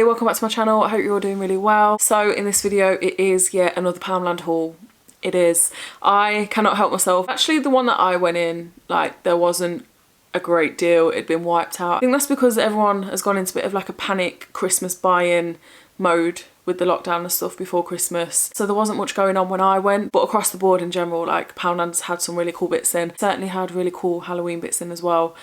Hey, welcome back to my channel. I hope you're all doing really well. So in this video it is yet another Poundland haul. It is. I cannot help myself. Actually, the one that I went in, like, there wasn't a great deal. It'd been wiped out. I think that's because everyone has gone into a bit of like a panic Christmas buy-in mode with the lockdown and stuff before Christmas. So there wasn't much going on when I went, but across the board in general, like, Poundland's had some really cool bits in. Certainly had really cool Halloween bits in as well.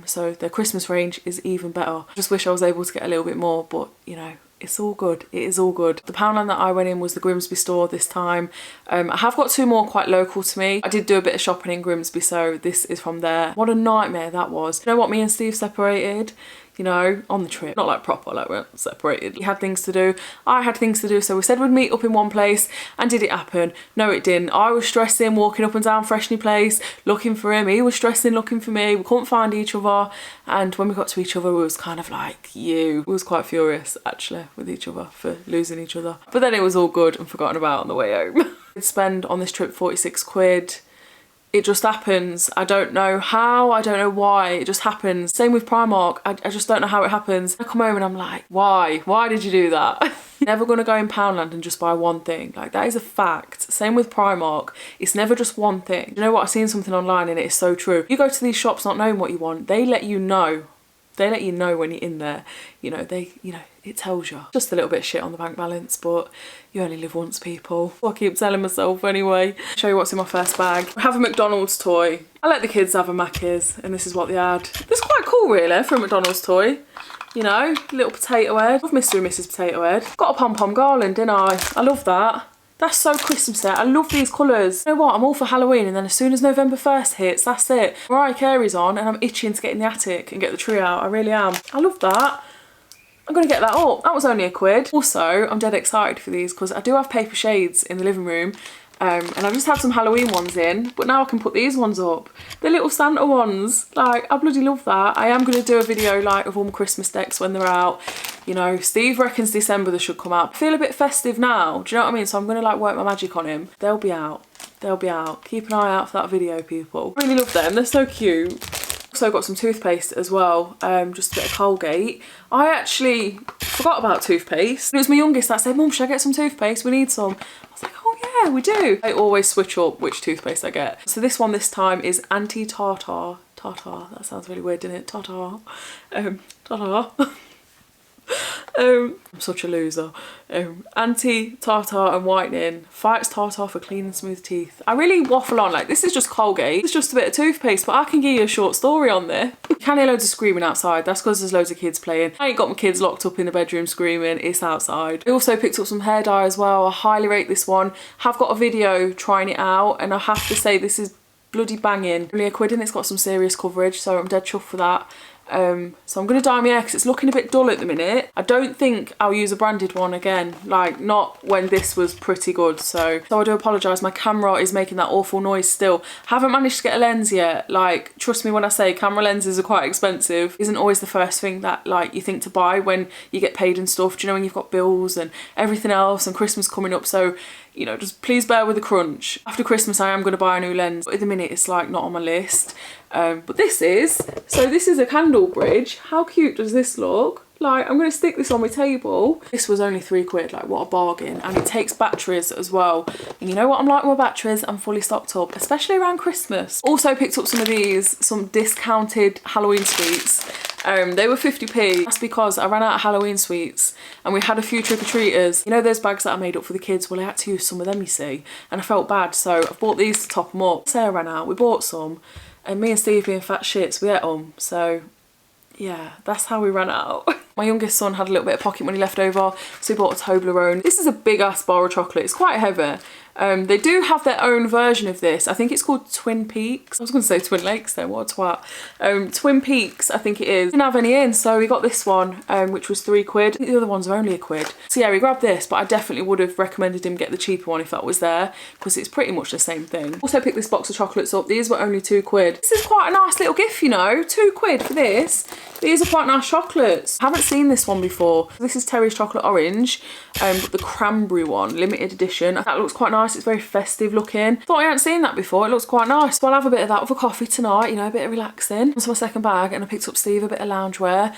So their Christmas range is even better. I just wish I was able to get a little bit more, but you know, it's all good. It is all good. The Poundland that I went in was the Grimsby store this time. I have got two more quite local to me. I did do a bit of shopping in Grimsby, so this is from there. What a nightmare that was. You know what, me and Steve separated, you know, on the trip. Not like proper, like we're separated. He had things to do, I had things to do, so we said we'd meet up in one place, and did it happen? No, it didn't. I was stressing, walking up and down Freshney Place, looking for him. He was stressing, looking for me. We couldn't find each other, and when we got to each other, we was kind of like, we was quite furious, actually, with each other for losing each other. But then it was all good and forgotten about on the way home. I'd spend on this trip 46 quid. It just happens. I don't know how, I don't know why, it just happens. Same with Primark, I just don't know how it happens. I come home and I'm like, why? Why did you do that? Never gonna go in Poundland and just buy one thing. Like, that is a fact. Same with Primark. It's never just one thing. You know what, I've seen something online and it is so true. You go to these shops not knowing what you want, they let you know. They let you know when you're in there. You know, it tells you. Just a little bit of shit on the bank balance, but you only live once, people. I keep telling myself anyway. Show you what's in my first bag. I have a McDonald's toy. I let the kids have a Macca's, and this is what they had. This is quite cool, really, for a McDonald's toy. You know, little potato head. Love Mr. and Mrs. Potato Head. Got a pom-pom garland, didn't I? I love that. That's so Christmassy. I love these colours. You know what, I'm all for Halloween, and then as soon as November 1st hits, that's it. Mariah Carey's on and I'm itching to get in the attic and get the tree out. I really am. I love that. I'm gonna get that up. That was only a quid. Also, I'm dead excited for these because I do have paper shades in the living room. And I just had some Halloween ones in, but now I can put these ones up. The little Santa ones. Like, I bloody love that. I am going to do a video, like, of all my Christmas decks when they're out. You know, Steve reckons December they should come out. I feel a bit festive now, do you know what I mean? So I'm going to, like, work my magic on him. They'll be out. They'll be out. Keep an eye out for that video, people. I really love them. They're so cute. Also got some toothpaste as well, just a bit of Colgate. I actually forgot about toothpaste. It was my youngest that said, Mum, should I get some toothpaste? We need some. I was like, oh yeah, we do. I always switch up which toothpaste I get. So this one this time is anti-tartar. Tartar, that sounds really weird, didn't it? Tartar. Tartar. I'm such a loser. Anti-tartar and whitening. Fights tartar for clean and smooth teeth. I really waffle on, like, this is just Colgate. It's just a bit of toothpaste, but I can give you a short story on this. You can hear loads of screaming outside. That's because there's loads of kids playing. I ain't got my kids locked up in the bedroom screaming. It's outside. I also picked up some hair dye as well. I highly rate this one. Have got a video trying it out, and I have to say this is bloody banging. Only a quid, and it's got some serious coverage, so I'm dead chuffed for that. So I'm going to dye my hair because it's looking a bit dull at the minute. I don't think I'll use a branded one again, like, not when this was pretty good. So I do apologise, my camera is making that awful noise still. Haven't managed to get a lens yet. Like, trust me when I say camera lenses are quite expensive. Isn't always the first thing that, like, you think to buy when you get paid and stuff. Do you know, when you've got bills and everything else and Christmas coming up. So, you know, just please bear with the crunch. After Christmas I am going to buy a new lens, but at the minute it's like not on my list. But this is a candle bridge. How cute does this look? Like, I'm going to stick this on my table. This was only 3 quid, like, what a bargain. And it takes batteries as well. And you know what I'm like with my batteries? I'm fully stocked up, especially around Christmas. Also picked up some of these, some discounted Halloween sweets. They were 50p. That's because I ran out of Halloween sweets and we had a few trick-or-treaters. You know those bags that I made up for the kids? Well, I had to use some of them, you see. And I felt bad, so I've bought these to top them up. Say I ran out, we bought some. And me and Steve being fat shits, we ate them. So yeah, that's how we ran out. My youngest son had a little bit of pocket money left over, so he bought a Toblerone. This is a big ass bar of chocolate. It's quite heavy. They do have their own version of this. I think it's called Twin Peaks. I was going to say Twin Lakes then, what a twat. Twin Peaks, I think it is. Didn't have any in, so we got this one, which was 3 quid. I think the other ones are only a quid. So yeah, we grabbed this, but I definitely would have recommended him get the cheaper one if that was there, because it's pretty much the same thing. Also picked this box of chocolates up. These were only 2 quid. This is quite a nice little gift, you know. 2 quid for this. These are quite nice chocolates. I haven't seen this one before. This is Terry's Chocolate Orange, but the cranberry one, limited edition. That looks quite nice. It's very festive looking. Thought I hadn't seen that before. It looks quite nice. So I'll have a bit of that with a coffee tonight, you know, a bit of relaxing. That's my second bag, and I picked up Steve a bit of loungewear.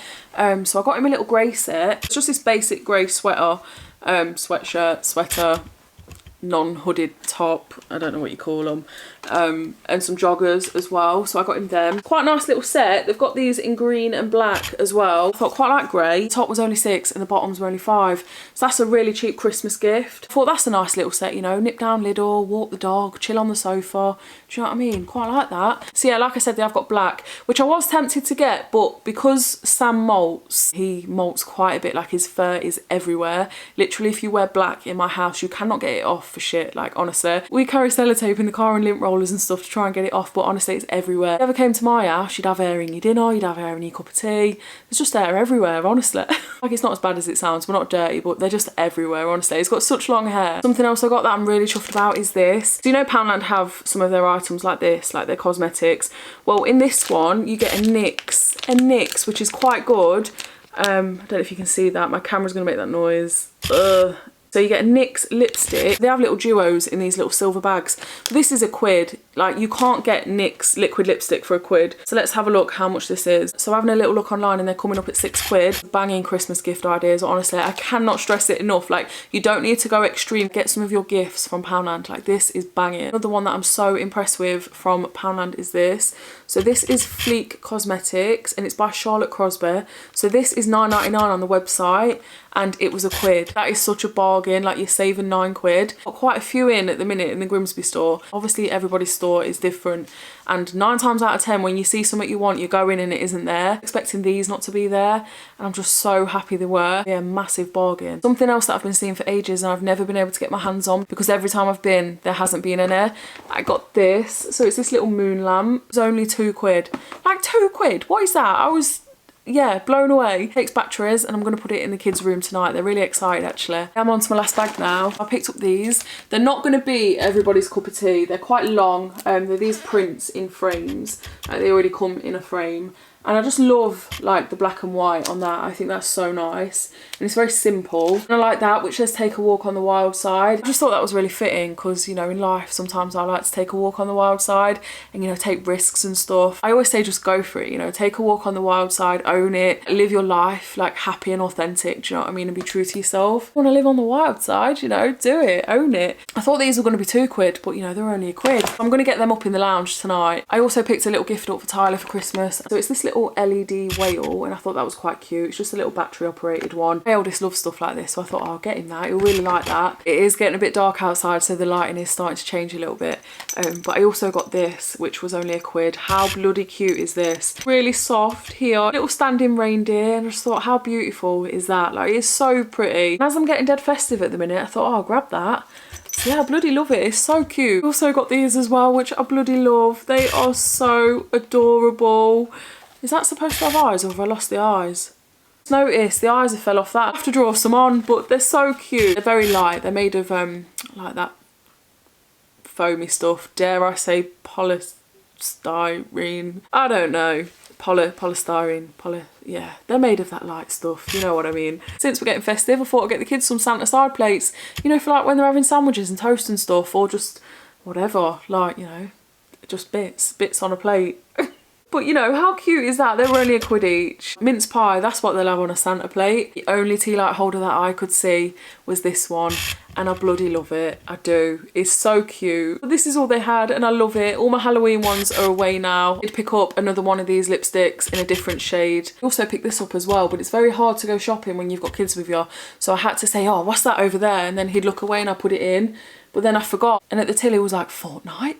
So I got him a little grey set. It's just this basic grey sweater, sweatshirt, sweater, non-hooded top, I don't know what you call them, and some joggers as well. So I got him them. Quite a nice little set. They've got these in green and black as well. I thought quite like grey. The top was only £6 and the bottoms were only £5. So that's a really cheap Christmas gift. I thought that's a nice little set, you know, nip down Lidl, walk the dog, chill on the sofa. Do you know what I mean? Quite like that. So yeah, like I said, they have got black, which I was tempted to get, but because Sam molts, he molts quite a bit, like his fur is everywhere. Literally, if you wear black in my house, you cannot get it off for shit, like honestly. We carry sellotape in the car and lint rollers and stuff to try and get it off, but honestly it's everywhere. If you ever came to my house, you'd have hair in your dinner, you'd have hair in your cup of tea. There's just hair everywhere, honestly. Like, it's not as bad as it sounds, we're not dirty, but they're just everywhere, honestly. It's got such long hair. Something else I got that I'm really chuffed about is this. Do you know Poundland have some of their items like this, like their cosmetics? Well, in this one you get a NYX, which is quite good. I don't know if you can see that, my camera's gonna make that noise. Ugh. So you get a NYX lipstick. They have little duos in these little silver bags. This is £1. Like, you can't get NYX liquid lipstick for £1. So let's have a look how much this is. So having a little look online and they're coming up at £6. Banging Christmas gift ideas, honestly. I cannot stress it enough. Like, you don't need to go extreme. Get some of your gifts from Poundland. Like, this is banging. Another one that I'm so impressed with from Poundland is this. So this is Fleek Cosmetics and it's by Charlotte Crosby. So this is £9.99 on the website and it was £1. That is such a bargain. Like, you're saving £9. Got quite a few in at the minute in the Grimsby store. Obviously everybody's store is different, and 9 times out of 10 when you see something you want, you go in and it isn't there, expecting these not to be there, and I'm just so happy they were. Yeah, massive bargain. Something else that I've been seeing for ages and I've never been able to get my hands on because every time I've been there hasn't been any. I got this. So it's this little moon lamp. It's only £2. Like, £2? What is that? I was, yeah, blown away. It takes batteries and I'm going to put it in the kids' room tonight. They're really excited, actually. I'm on to my last bag now. I picked up these. They're not going to be everybody's cup of tea. They're quite long. They're these prints in frames. Like, they already come in a frame. And I just love, like, the black and white on that. I think that's so nice. And it's very simple. And I like that, which says take a walk on the wild side. I just thought that was really fitting because, you know, in life, sometimes I like to take a walk on the wild side and, you know, take risks and stuff. I always say just go for it, you know, take a walk on the wild side, own it, live your life, like, happy and authentic, do you know what I mean? And be true to yourself. Want to live on the wild side, you know, do it, own it. I thought these were going to be £2, but, you know, they're only £1. I'm going to get them up in the lounge tonight. I also picked a little gift up for Tyler for Christmas. So it's this little LED whale and I thought that was quite cute. It's just a little battery operated one. My eldest loves stuff like this, so I thought, oh, I'll get him that. He'll really like that. It is getting a bit dark outside, so the lighting is starting to change a little bit. But I also got this, which was only £1. How bloody cute is this? Really soft here. Little standing reindeer, and I just thought, how beautiful is that? Like, it's so pretty. And as I'm getting dead festive at the minute, I thought, oh, I'll grab that. Yeah, I bloody love it. It's so cute. Also got these as well, which I bloody love. They are so adorable. Is that supposed to have eyes, or have I lost the eyes? Notice the eyes have fell off that. I have to draw some on, but they're so cute. They're very light. They're made of like that foamy stuff. Dare I say polystyrene? I don't know. Polystyrene. Yeah, they're made of that light stuff. You know what I mean. Since we're getting festive, I thought I'd get the kids some Santa side plates. You know, for like when they're having sandwiches and toast and stuff, or just whatever. Like, you know, just bits on a plate. But, you know, how cute is that? They were only £1 each. Mince pie, that's what they'll have on a Santa plate. The only tea light holder that I could see was this one. And I bloody love it. I do. It's so cute. But this is all they had and I love it. All my Halloween ones are away now. I'd pick up another one of these lipsticks in a different shade. I also picked this up as well, but it's very hard to go shopping when you've got kids with you. So I had to say, oh, what's that over there? And then he'd look away and I put it in. But then I forgot. And at the till he was like, Fortnite?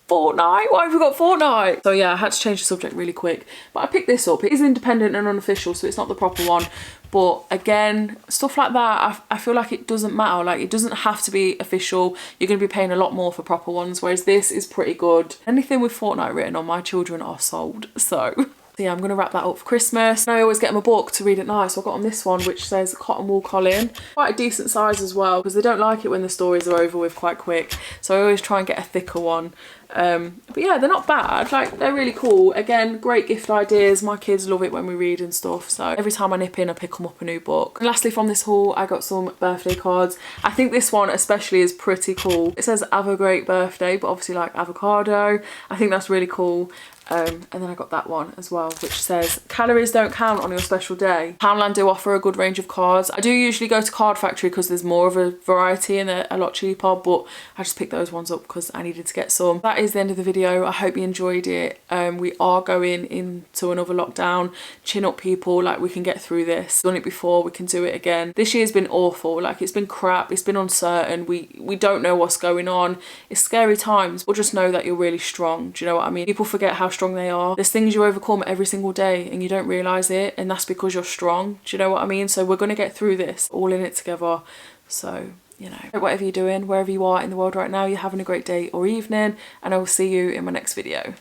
Fortnite? Why have we got Fortnite? So yeah, I had to change the subject really quick. But I picked this up. It is independent and unofficial, so it's not the proper one. But again, stuff like that, I feel like it doesn't matter. Like, it doesn't have to be official. You're going to be paying a lot more for proper ones, whereas this is pretty good. Anything with Fortnite written on, my children are sold. So So yeah, I'm going to wrap that up for Christmas. And I always get them a book to read at night, so I got on this one which says Cotton Wool Colin. Quite a decent size as well, because they don't like it when the stories are over with quite quick, so I always try and get a thicker one. But yeah, they're not bad, like they're really cool. Again, great gift ideas. My kids love it when we read and stuff, so every time I nip in I pick them up a new book. And lastly from this haul, I got some birthday cards. I think this one especially is pretty cool. It says have a great birthday, but obviously like avocado. I think that's really cool. And then I got that one as well, which says calories don't count on your special day. Poundland do offer a good range of cards. I do usually go to Card Factory because there's more of a variety and they're a lot cheaper, but I just picked those ones up because I needed to get some. That is the end of the video. I hope you enjoyed it. We are going into another lockdown. Chin up, people, like we can get through this. Done it before, we can do it again. This year's been awful, like it's been crap, it's been uncertain. We don't know what's going on. It's scary times, but just know that you're really strong. Do you know what I mean? People forget how strong they are. There's things you overcome every single day and you don't realise it, and that's because you're strong. Do you know what I mean? So we're going to get through this, all in it together. So, you know, whatever you're doing, wherever you are in the world right now, you're having a great day or evening, and I will see you in my next video.